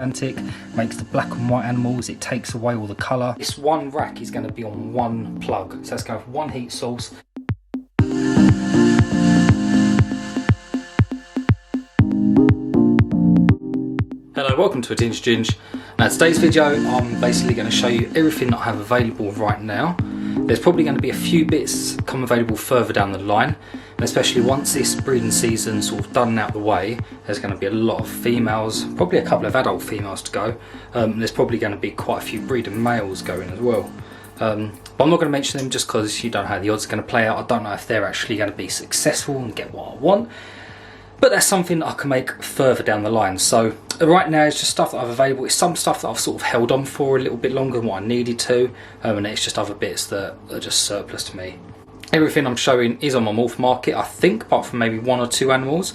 Makes the black and white animals, it takes away all the colour. This one rack is going to be on one plug, so it's going to have one heat source. Hello, welcome to Tinge Ginge. Now today's video I'm basically going to show you everything that I have available right now. There's probably going to be a few bits come available further down the line, and especially once this breeding season sort of done and out the way, there's going to be a lot of females, probably a couple of adult females to go. There's probably going to be quite a few breeder males going as well. But I'm not going to mention them just because you don't know how the odds are going to play out. I don't know if they're actually going to be successful and get what I want. But that's something that I can make further down the line. So right now it's just stuff that I've available. It's some stuff that I've sort of held on for a little bit longer than what I needed to. And it's just other bits that are just surplus to me. Everything I'm showing is on my Morph Market, I think, apart from maybe one or two animals.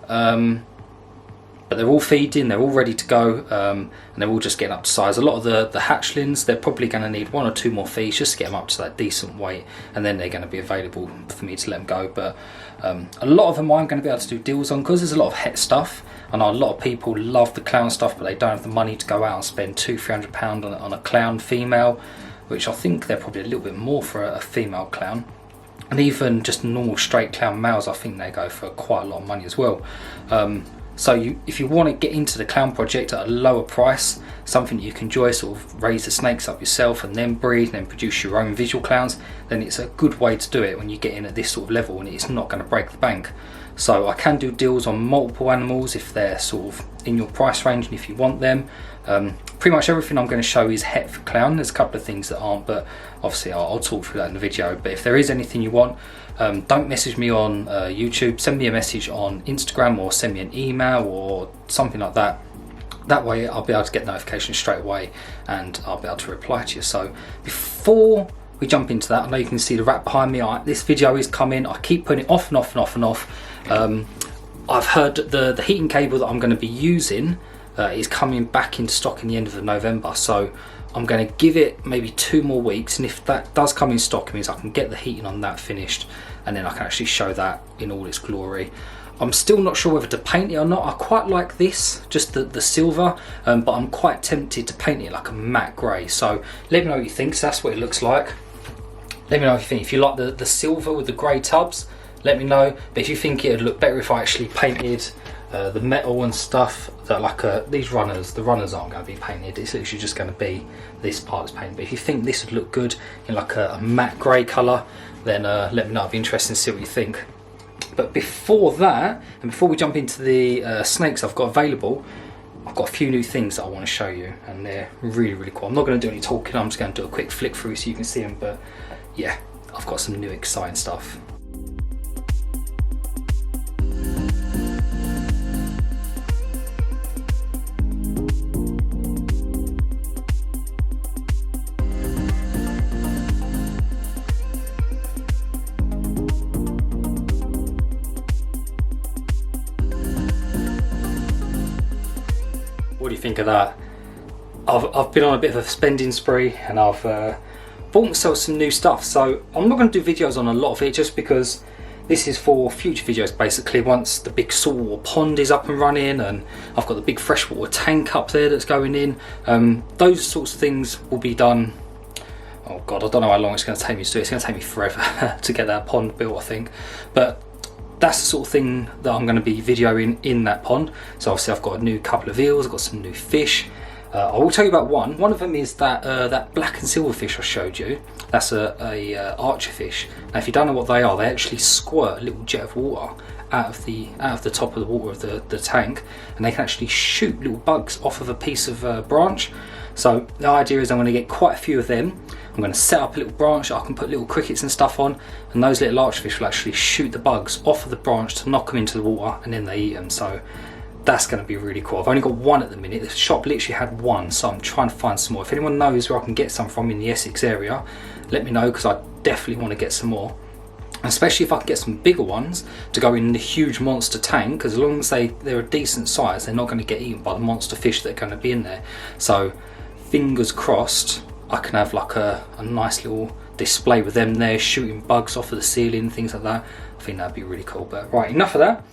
But they're all feeding, they're all ready to go, and they're all just getting up to size. A lot of the hatchlings, they're probably going to need one or two more feeds just to get them up to that decent weight, and then they're going to be available for me to let them go. But a lot of them I'm going to be able to do deals on because there's a lot of het stuff. I know a lot of people love the clown stuff, but they don't have the money to go out and spend £200–300 on a clown female, which I think they're probably a little bit more for a female clown. And even just normal straight clown males, I think they go for quite a lot of money as well. So if you want to get into the clown project at a lower price, something that you can enjoy, sort of raise the snakes up yourself and then breed and then produce your own visual clowns, then it's a good way to do it when you get in at this sort of level and it's not going to break the bank. So I can do deals on multiple animals if they're sort of in your price range and if you want them. Pretty much everything I'm going to show is het for clown. There's a couple of things that aren't, but obviously I'll talk through that in the video. But if there is anything you want, don't message me on YouTube, send me a message on Instagram or send me an email or something like that. That way I'll be able to get notifications straight away and I'll be able to reply to you. So before we jump into that, I know you can see the wrap behind me. This video is coming. I keep putting it off and off and off and off. I've heard the heating cable that I'm going to be using is coming back into stock in the end of November, so I'm going to give it maybe 2 more weeks, and if that does come in stock, it means I can get the heating on that finished and then I can actually show that in all its glory. I'm still not sure whether to paint it or not. I quite like this, just the silver, but I'm quite tempted to paint it like a matte grey. So let me know what you think. So that's what it looks like. Let me know what you think. If you like the silver with the grey tubs, let me know. But if you think it would look better if I actually painted the metal and stuff, that like these runners, the runners aren't going to be painted. It's literally just going to be this part that's painted. But if you think this would look good in like a matte grey colour, then let me know. I'd be interested to see what you think. But before that, and before we jump into the snakes I've got available, I've got a few new things that I want to show you, and they're really, really cool. I'm not going to do any talking, I'm just going to do a quick flick through so you can see them. But yeah, I've got some new exciting stuff. What do you think of that? I've been on a bit of a spending spree and I've bought myself some new stuff. So I'm not going to do videos on a lot of it just because this is for future videos basically. Once the big saltwater pond is up and running and I've got the big freshwater tank up there that's going in, those sorts of things will be done. Oh god, I don't know how long it's going to take me to do it. It's going to take me forever to get that pond built, I think. But that's the sort of thing that I'm going to be videoing in that pond. So obviously I've got a new couple of eels, I've got some new fish. I will tell you about one. One of them is that black and silver fish I showed you. That's a archer fish. Now if you don't know what they are, they actually squirt a little jet of water out of the top of the water of the tank, and they can actually shoot little bugs off of a piece of branch. So the idea is I'm going to get quite a few of them. I'm going to set up a little branch that I can put little crickets and stuff on, and those little archerfish will actually shoot the bugs off of the branch to knock them into the water, and then they eat them. So that's going to be really cool. I've only got one at the minute. The shop literally had one, so I'm trying to find some more. If anyone knows where I can get some from in the Essex area, let me know, because I definitely want to get some more. Especially if I can get some bigger ones to go in the huge monster tank, because as long as they're a decent size, they're not going to get eaten by the monster fish that are going to be in there. So fingers crossed I can have like a nice little display with them there shooting bugs off of the ceiling, things like that. I think that'd be really cool. But right, enough of that.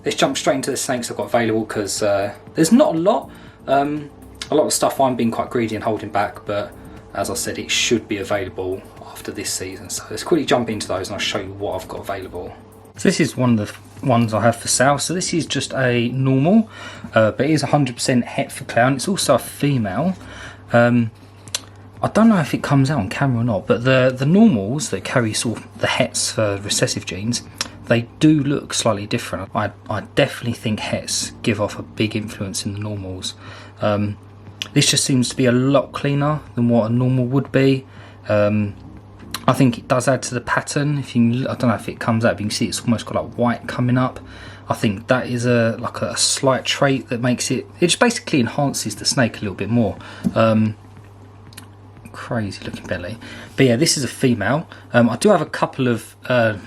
Let's jump straight into the snakes I've got available, because there's not a lot. a lot of stuff I'm being quite greedy and holding back, but as I said, it should be available after this season. So let's quickly jump into those and I'll show you what I've got available. So this is one of the ones I have for sale. So this is just a normal, but it is 100% het for clown. It's also a female. I don't know if it comes out on camera or not, but the normals that carry sort of the hets for recessive genes, they do look slightly different. I definitely think hets give off a big influence in the normals. This just seems to be a lot cleaner than what a normal would be. I think it does add to the pattern. If you, I don't know if it comes out, but you can see it's almost got like white coming up. I think that is like a slight trait that makes it just basically enhances the snake a little bit more. Crazy looking belly. But yeah, this is a female. I do have a couple of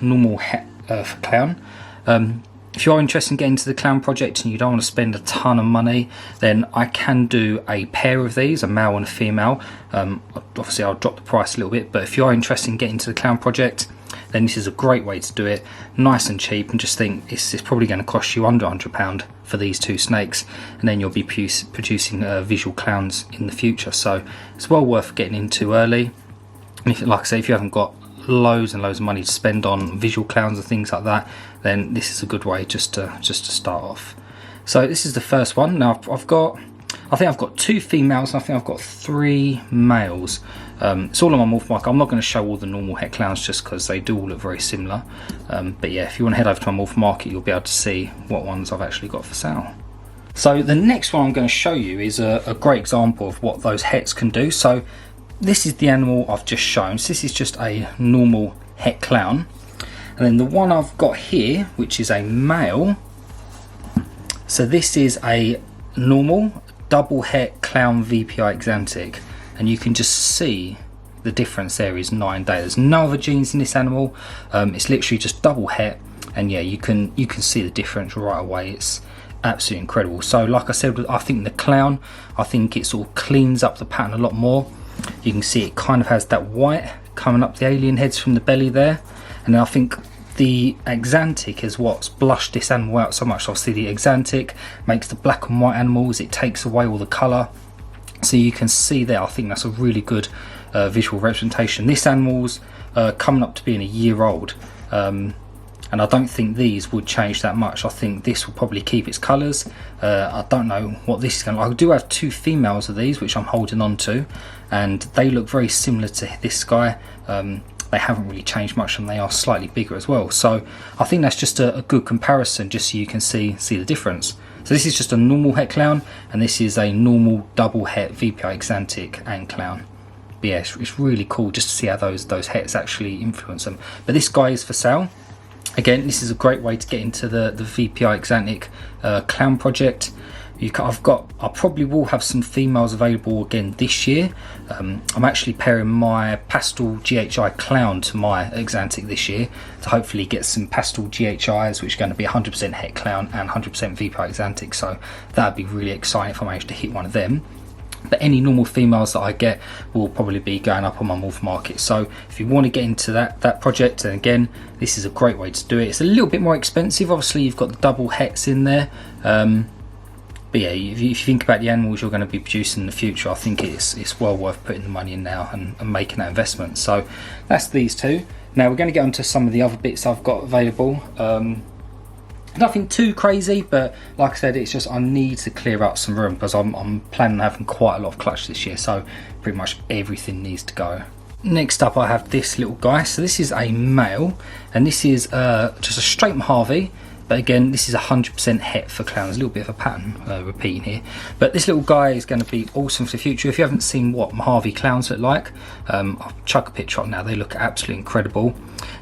normal het for clown. If you are interested in getting into the clown project and you don't want to spend a ton of money, then I can do a pair of these, a male and a female. Obviously I'll drop the price a little bit, but if you are interested in getting into the clown project, then this is a great way to do it, nice and cheap, and just think it's probably going to cost you under £100 for these two snakes, and then you'll be producing visual clowns in the future. So it's well worth getting into early. And if, like I say, if you haven't got loads and loads of money to spend on visual clowns and things like that, then this is a good way just to start off. So this is the first one. Now I think I've got 2 females and I think I've got 3 males. It's all on my Morph Market. I'm not going to show all the normal het clowns just because they do all look very similar. But yeah, if you want to head over to my Morph Market, you'll be able to see what ones I've actually got for sale. So the next one I'm going to show you is a great example of what those hets can do. So this is the animal I've just shown. So this is just a normal het clown. And then the one I've got here, which is a male. So this is a normal double het clown VPI Exantic. And you can just see the difference there is 9 day. There's no other genes in this animal. It's literally just double het. And yeah, you can see the difference right away. It's absolutely incredible. So like I said, I think the clown, I think it sort of cleans up the pattern a lot more. You can see it kind of has that white coming up the alien heads from the belly there, and then I think the Exantic is what's blushed this animal out so much. Obviously the Exantic makes the black and white animals, it takes away all the colour, so you can see there, I think that's a really good visual representation. This animal's coming up to being a year old, and I don't think these would change that much. I think this will probably keep its colours. I don't know what this is going to look. I do have 2 females of these which I'm holding on to, and they look very similar to this guy. They haven't really changed much and they are slightly bigger as well. So I think that's just a good comparison, just so you can see the difference. So this is just a normal het clown, and this is a normal double het VPI Exantic and clown. But yeah, it's really cool just to see how those hets actually influence them. But this guy is for sale. Again, this is a great way to get into the VPI Exantic clown project. I probably will have some females available again this year. I'm actually pairing my Pastel GHI clown to my Exantic this year to hopefully get some Pastel GHIs, which are going to be 100% het clown and 100% VPI Exantic. So that'd be really exciting if I manage to hit one of them. But any normal females that I get will probably be going up on my Morph Market. So if you want to get into that project, then again, this is a great way to do it. It's a little bit more expensive. Obviously, you've got the double hets in there. But yeah, if you think about the animals you're going to be producing in the future, I think it's well worth putting the money in now and making that investment. So that's these 2. Now we're going to get onto some of the other bits I've got available. Nothing too crazy, but like I said, it's just I need to clear out some room because I'm planning on having quite a lot of clutch this year, so pretty much everything needs to go. Next up I have this little guy. So this is a male, and this is just a straight Mojave, but again this is 100% het for clowns. A little bit of a pattern repeating here, but this little guy is going to be awesome for the future. If you haven't seen what Mojave clowns look like, I'll chuck a picture up now. They look absolutely incredible.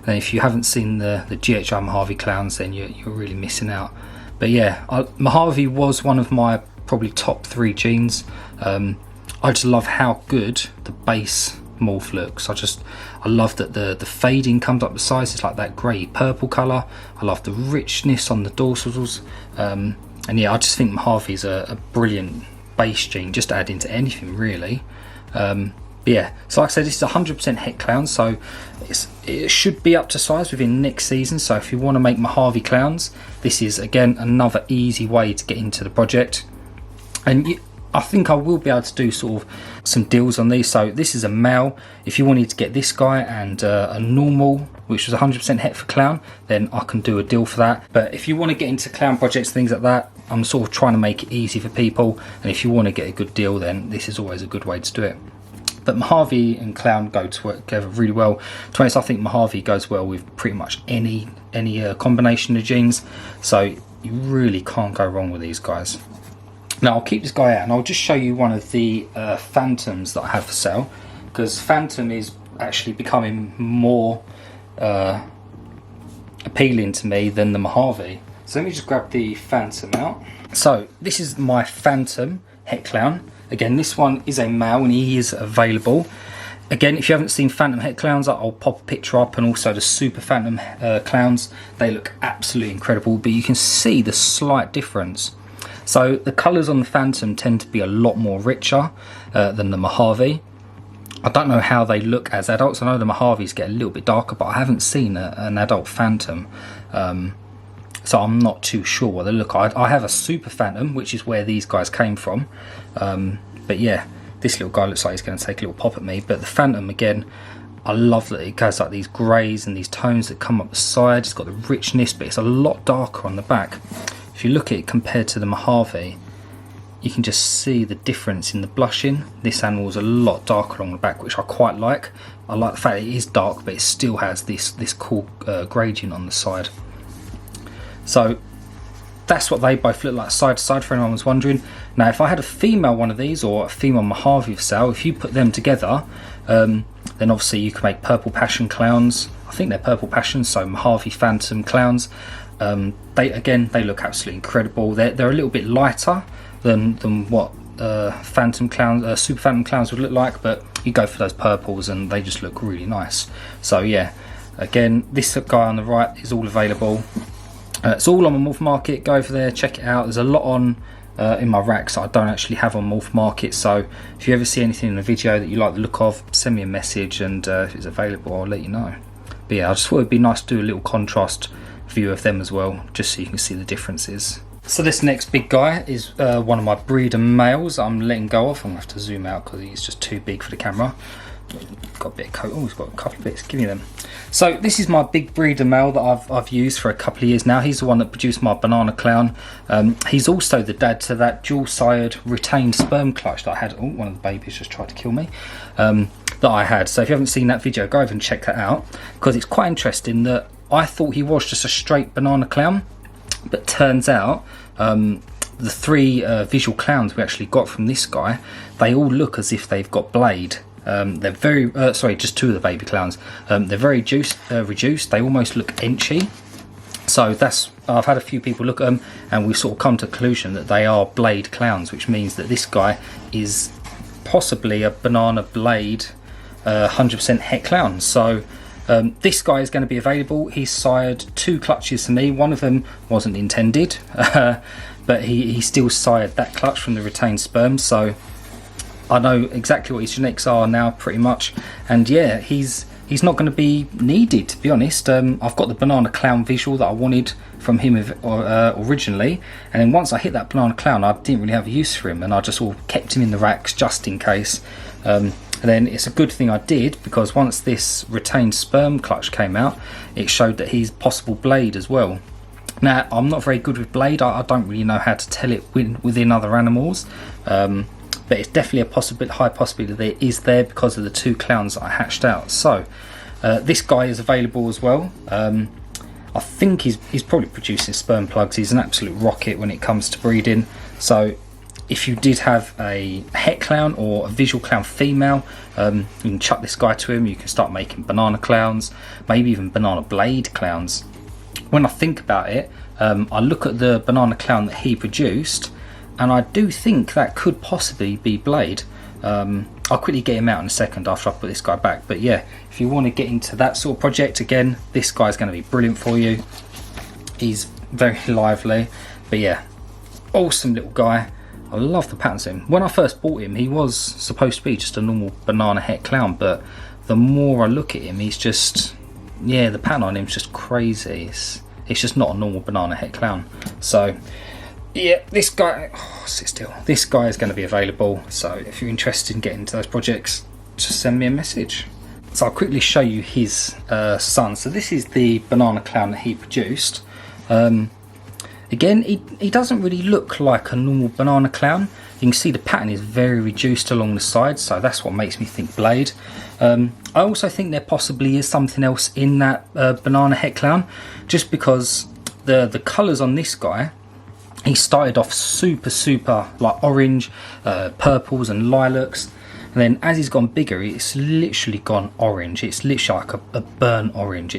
And if you haven't seen the GHI Mojave clowns, then you're really missing out. But yeah, Mojave was one of my probably top 3 genes. I just love how good the base morph looks. I love that the fading comes up the sides. It's like that grey purple colour. I love the richness on the dorsals, and yeah, I just think Mojave is a brilliant base gene just to add into anything really. But yeah, so like I said, this is 100% het clown, so it should be up to size within next season. So if you want to make Mojave clowns, this is again another easy way to get into the project. And I think I will be able to do sort of some deals on these. So this is a male. If you wanted to get this guy and a normal, which was 100% het for clown, then I can do a deal for that. But if you want to get into clown projects, things like that, I'm sort of trying to make it easy for people. And if you want to get a good deal, then this is always a good way to do it. But Mojave and clown go together really well. To be honest, I think Mojave goes well with pretty much any combination of jeans. So you really can't go wrong with these guys. Now I'll keep this guy out and I'll just show you one of the Phantoms that I have for sale, because Phantom is actually becoming more appealing to me than the Mojave. So let me just grab the Phantom out. So this is my Phantom het clown. Again, this one is a male and he is available. Again, if you haven't seen Phantom het clowns, I'll pop a picture up, and also the Super Phantom clowns. They look absolutely incredible, but you can see the slight difference. So the colours on the Phantom tend to be a lot more richer than the Mojave. I don't know how they look as adults. I know the Mojaves get a little bit darker, but I haven't seen an adult Phantom. So I'm not too sure what they look like. I have a Super Phantom, which is where these guys came from. But yeah, this little guy looks like he's going to take a little pop at me. But the Phantom, again, I love that it goes like these greys and these tones that come up the side. It's got the richness, but it's a lot darker on the back. If you look at it compared to the Mojave, you can just see the difference in the blushing. This animal is a lot darker along the back, which I quite like. I like the fact that it is dark, but it still has this cool gradient on the side. So that's what they both look like side to side, for anyone was wondering. Now if I had a female one of these, or a female Mojave for sale, if you put them together, then obviously you can make Purple Passion clowns. I think they're Purple Passion, so Mojave Phantom clowns. They look absolutely incredible. They're a little bit lighter than what Phantom clowns, Super Phantom clowns would look like, but you go for those purples and they just look really nice. So yeah, again, this guy on the right is all available. It's all on my Morph Market. Go over there, check it out. There's a lot on in my racks that I don't actually have on Morph Market, so if you ever see anything in a video that you like the look of, send me a message, and if it's available I'll let you know. But yeah, I just thought it'd be nice to do a little contrast view of them as well, just so you can see the differences. So this next big guy is one of my breeder males I'm letting go of. I'm going to have to zoom out because he's just too big for the camera. Got a bit of coat. Oh, he's got a couple of bits. Give me them. So this is my big breeder male that I've used for a couple of years now. He's the one that produced my banana clown. He's also the dad to that dual-sired retained sperm clutch that I had. Oh, one of the babies just tried to kill me. That I had. So if you haven't seen that video, go over and check that out, because it's quite interesting that I thought he was just a straight banana clown, but turns out the three visual clowns we actually got from this guy, they all look as if they've got blade. They're very sorry, just two of the baby clowns. They're very reduced. They almost look inchy. So I've had a few people look at them, and we've sort of come to the conclusion that they are blade clowns, which means that this guy is possibly a banana blade 100% het clown. So this guy is going to be available. He's sired 2 clutches to me. One of them wasn't intended, but he still sired that clutch from the retained sperm. So I know exactly what his genetics are now, pretty much. And yeah, he's not going to be needed, to be honest. I've got the banana clown visual that I wanted from him originally, and then once I hit that banana clown, I didn't really have a use for him, and I just all kept him in the racks just in case. And then it's a good thing I did, because once this retained sperm clutch came out, it showed that he's possible blade as well. Now, I'm not very good with blade. I don't really know how to tell it within other animals, but it's definitely a high possibility that it is there because of the 2 clowns that I hatched out. So this guy is available as well. I think he's probably producing sperm plugs. He's an absolute rocket when it comes to breeding. So if you did have a het clown or a visual clown female, you can chuck this guy to him. You can start making banana clowns, maybe even banana blade clowns. When I think about it, I look at the banana clown that he produced, and I do think that could possibly be blade. I'll quickly get him out in a second after I put this guy back. But yeah, if you want to get into that sort of project, again, this guy's going to be brilliant for you. He's very lively, but yeah, awesome little guy. I love the patterns on him. When I first bought him, he was supposed to be just a normal banana het clown, but the more I look at him, he's just, yeah, the pattern on him's just crazy. It's just not a normal banana het clown. So yeah, this guy, oh, sit still. This guy is going to be available. So if you're interested in getting into those projects, just send me a message. So I'll quickly show you his son. So this is the banana clown that he produced. Again, he doesn't really look like a normal banana clown. You can see the pattern is very reduced along the sides, so that's what makes me think blade. I also think there possibly is something else in that banana head clown, just because the colours on this guy, he started off super like orange, purples and lilacs, and then as he's gone bigger, it's literally gone orange. It's literally like a burnt orange.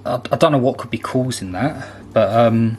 I don't know what could be causing that, but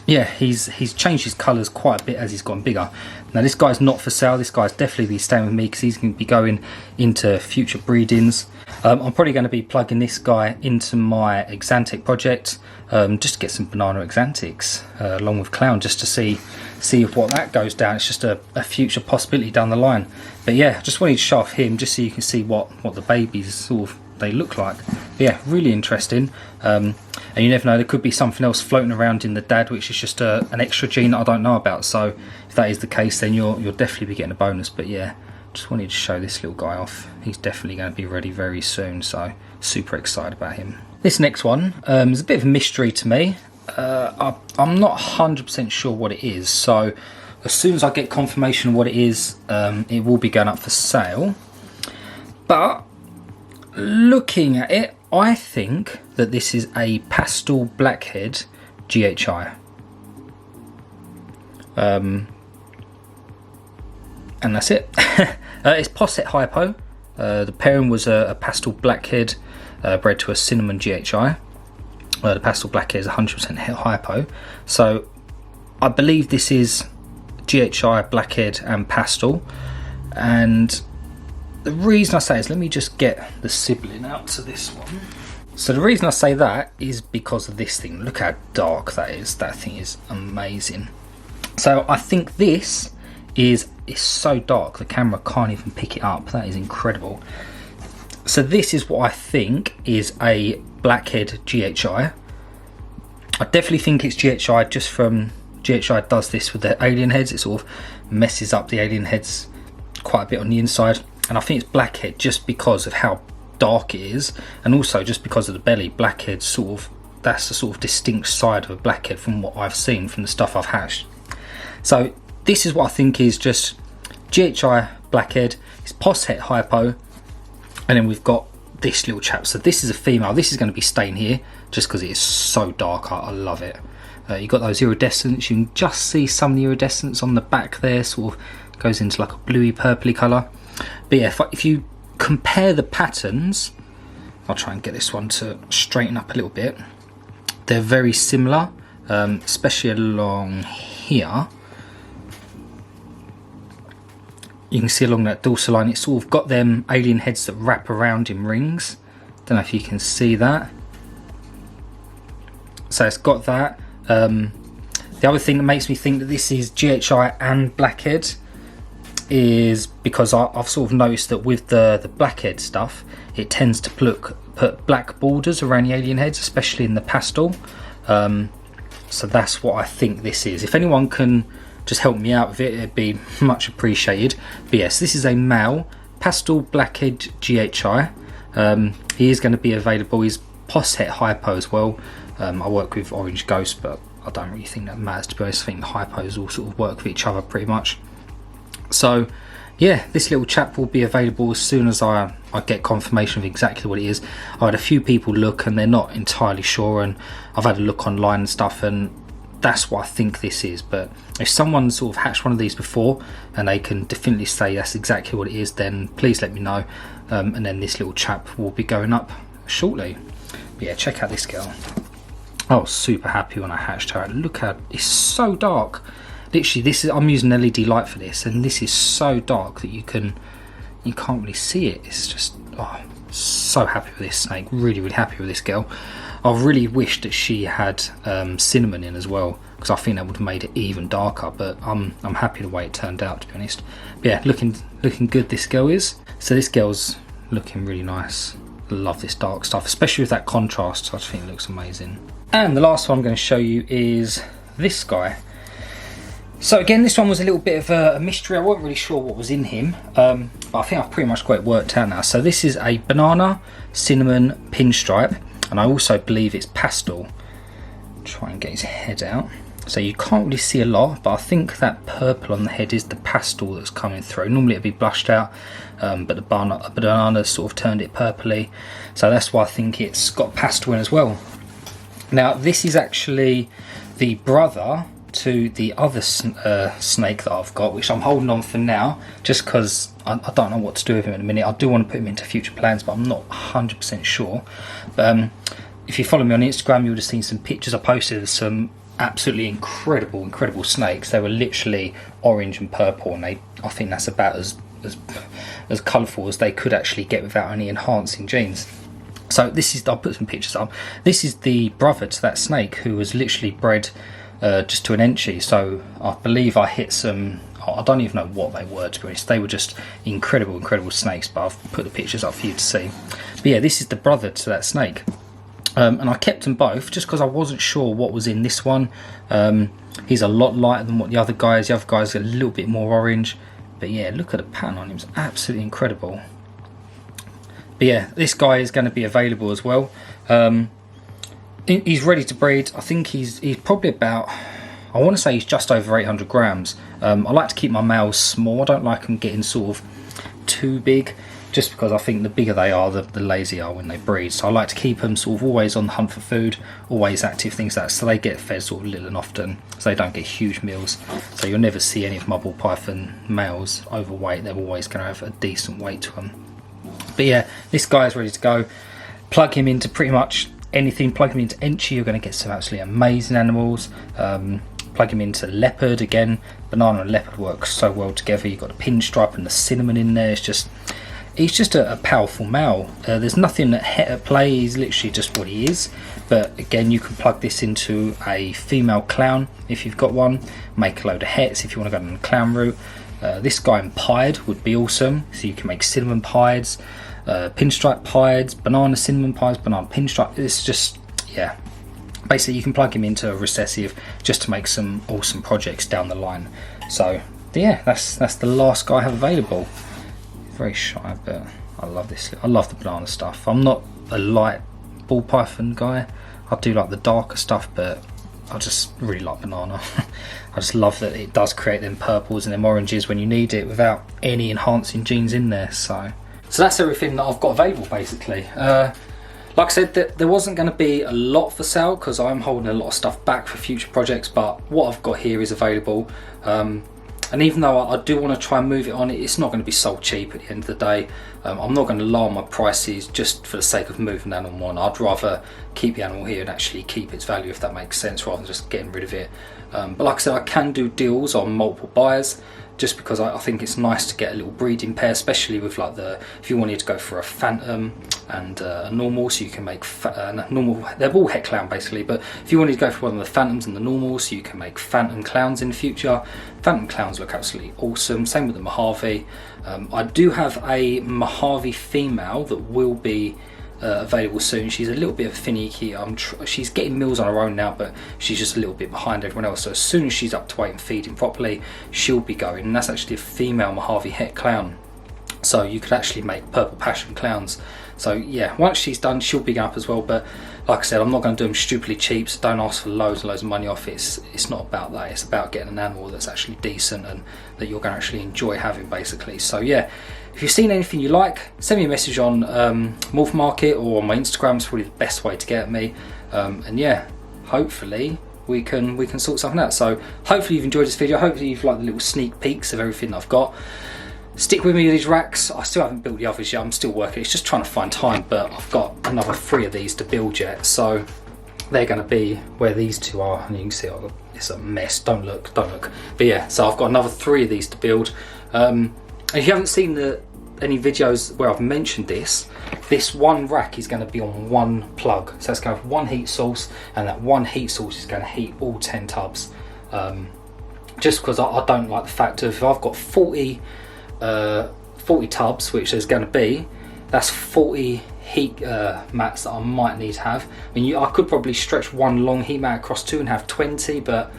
yeah, he's changed his colours quite a bit as he's gone bigger. Now this guy's not for sale. This guy's definitely be staying with me because he's going to be going into future breedings. I'm probably going to be plugging this guy into my Exantic project, just to get some banana Exantics along with clown, just to see if what that goes down. It's just a future possibility down the line. But yeah, just wanted to show off him just so you can see what the babies sort of they look like. But yeah, really interesting. And you never know, there could be something else floating around in the dad, which is just an extra gene that I don't know about. So if that is the case, then you'll definitely be getting a bonus. But yeah, just wanted to show this little guy off. He's definitely going to be ready very soon, so super excited about him. This next one is a bit of a mystery to me. I'm not 100% sure what it is, so as soon as I get confirmation of what it is, it will be going up for sale. But looking at it, I think that this is a Pastel Blackhead GHI. And that's it. It's Posset Hypo. The pairing was a Pastel Blackhead bred to a Cinnamon GHI. The Pastel Blackhead is 100% Hypo. So I believe this is GHI, Blackhead and Pastel. And the reason I say is, let me just get the sibling out to this one. So the reason I say that is because of this thing. Look how dark that is. That thing is amazing. So I think this is so dark the camera can't even pick it up. That is incredible. So this is what I think is a Blackhead GHI. I definitely think it's GHI, just from GHI does this with their alien heads. It sort of messes up the alien heads quite a bit on the inside. And I think it's Blackhead just because of how dark it is, and also just because of the belly. Blackhead sort of, that's the sort of distinct side of a Blackhead from what I've seen from the stuff I've hatched. So this is what I think is just GHI Blackhead. It's Posset Hypo, and then we've got this little chap. So this is a female. This is going to be staying here just because it is so dark. I love it. You've got those iridescents. You can just see some of the iridescence on the back there, sort of goes into like a bluey purpley colour. But yeah, if you compare the patterns, I'll try and get this one to straighten up a little bit. They're very similar, especially along here. You can see along that dorsal line, it's sort of got them alien heads that wrap around in rings. Don't know if you can see that. So it's got that. The other thing that makes me think that this is GHI and Blackhead is because I've sort of noticed that with the Blackhead stuff, it tends to put black borders around the alien heads, especially in the pastel. So that's what I think this is. If anyone can just help me out with it, it'd be much appreciated. But yes, this is a male Pastel Blackhead GHI. He is going to be available. He's Posset Hypo as well. I work with Orange Ghost, but I don't really think that matters, to be honest. I think the hypos all sort of work with each other pretty much. So yeah, this little chap will be available as soon as I get confirmation of exactly what it is. I had a few people look and they're not entirely sure, and I've had a look online and stuff, and that's what I think this is. But if someone sort of hatched one of these before and they can definitely say that's exactly what it is, then please let me know, and then this little chap will be going up shortly. But yeah, check out this girl. I was super happy when I hatched her. Look how it's so dark. Literally, this is, I'm using LED light for this, and this is so dark that you can't really see it. It's just, oh, so happy with this snake. Really, really happy with this girl. I really wished that she had cinnamon in as well, because I think that would have made it even darker. But I'm happy the way it turned out, to be honest. But yeah, looking good this girl is. So this girl's looking really nice. I love this dark stuff, especially with that contrast. I just think it looks amazing. And the last one I'm going to show you is this guy. So again, this one was a little bit of a mystery. I wasn't really sure what was in him, but I think I've pretty much got it worked out now. So this is a banana, cinnamon, pinstripe, and I also believe it's pastel. Try and get his head out. So you can't really see a lot, but I think that purple on the head is the pastel that's coming through. Normally it'd be blushed out, but the banana sort of turned it purpley. So that's why I think it's got pastel in as well. Now this is actually the brother to the other snake that I've got, which I'm holding on for now, just because I don't know what to do with him in a minute. I do want to put him into future plans, but I'm not 100% sure. But if you follow me on Instagram, you would have seen some pictures I posted of some absolutely incredible snakes. They were literally orange and purple, and I think that's about as colourful as they could actually get without any enhancing genes. So this is, I'll put some pictures up. This is the brother to that snake, who was literally bred just to an enchi. So I believe I hit some, I don't even know what they were, to be honest. They were just incredible snakes, but I've put the pictures up for you to see. But yeah, this is the brother to that snake. And I kept them both just because I wasn't sure what was in this one. He's a lot lighter than what the other guy is. The other guy's a little bit more orange. But yeah, look at the pattern on him, it's absolutely incredible. But yeah, this guy is going to be available as well. He's ready to breed. I think he's probably about, I want to say he's just over 800 grams. I like to keep my males small. I don't like them getting sort of too big, just because I think the bigger they are, the lazier are when they breed. So I like to keep them sort of always on the hunt for food, always active, things like that, so they get fed sort of little and often, so they don't get huge meals. So you'll never see any of my ball python males overweight. They're always going to have a decent weight to them. But yeah, this guy is ready to go. Plug him into pretty much anything. Plug him into enchi, you're going to get some absolutely amazing animals. Plug him into leopard, again, banana and leopard work so well together. You've got the pinstripe and the cinnamon in there. He's just a powerful male. There's nothing at play, he's literally just what he is. But again, you can plug this into a female clown if you've got one, make a load of hets if you want to go down the clown route. This guy in pied would be awesome, so you can make cinnamon pieds, pinstripe pieds, banana cinnamon pieds, banana pinstripe. It's just, yeah, basically you can plug him into a recessive just to make some awesome projects down the line. So yeah, that's the last guy I have available. Very shy, but I love this. I love the banana stuff. I'm not a light ball python guy. I do like the darker stuff, but I just really like banana. I just love that it does create them purples and them oranges when you need it without any enhancing genes in there. So that's everything that I've got available, basically. Like I said, there wasn't going to be a lot for sale because I'm holding a lot of stuff back for future projects, but what I've got here is available. And even though I do want to try and move it on, it's not going to be sold cheap at the end of the day. I'm not going to lower my prices just for the sake of moving the animal on. I'd rather keep the animal here and actually keep its value, if that makes sense, rather than just getting rid of it. But like I said, I can do deals on multiple buyers, just because I think it's nice to get a little breeding pair, especially with like if you wanted to go for a phantom and a normal, so you can make normal, they're all het clown basically, but if you wanted to go for one of the phantoms and the normals, so you can make phantom clowns in the future. Phantom clowns look absolutely awesome, same with the Mojave. I do have a Mojave female that will be available soon. She's a little bit of finicky. She's getting meals on her own now, but she's just a little bit behind everyone else. So as soon as she's up to weight and feeding properly, she'll be going. And that's actually a female Mojave het clown. So you could actually make purple passion clowns. So yeah, once she's done, she'll be up as well. But like I said, I'm not going to do them stupidly cheap. So don't ask for loads and loads of money off it. It's not about that. It's about getting an animal that's actually decent and that you're going to actually enjoy having, basically. So yeah. If you've seen anything you like, send me a message on Morph Market or on my Instagram. It's probably the best way to get at me. And yeah, hopefully we can sort something out. So hopefully you've enjoyed this video. Hopefully you've liked the little sneak peeks of everything that I've got. Stick with me with these racks. I still haven't built the others yet. I'm still working. It's just trying to find time, but I've got another 3 of these to build yet. So they're going to be where these 2 are, and you can see it's a mess. Don't look. But yeah, so I've got another 3 of these to build. If you haven't seen any videos where I've mentioned this one rack is going to be on 1 plug. So it's going to have 1 heat source, and that 1 heat source is going to heat all 10 tubs. Just because I don't like the fact of, if I've got 40 tubs, which there's going to be, that's 40 heat mats that I might need to have. I mean, I could probably stretch 1 long heat mat across 2 and have 20, but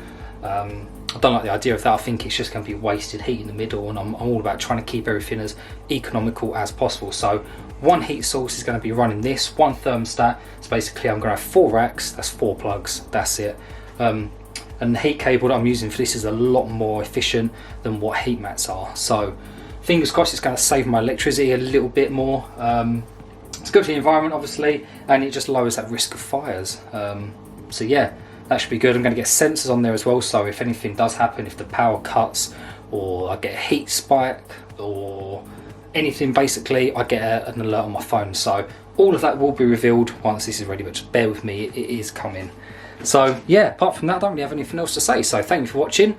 I don't like the idea of that. I think it's just going to be wasted heat in the middle, and I'm all about trying to keep everything as economical as possible. So one heat source is going to be running this, one thermostat. So basically I'm going to have 4 racks, that's 4 plugs, that's it. And the heat cable that I'm using for this is a lot more efficient than what heat mats are. So fingers crossed it's going to save my electricity a little bit more. It's good for the environment obviously, and it just lowers that risk of fires. So yeah, that should be good. I'm going to get sensors on there as well, so if anything does happen, if the power cuts or I get a heat spike or anything, basically I get an alert on my phone. So all of that will be revealed once this is ready, but just bear with me, it is coming. So yeah, apart from that, I don't really have anything else to say. So thank you for watching.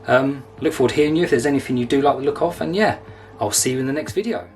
Look forward to hearing you if there's anything you do like the look of, and yeah, I'll see you in the next video.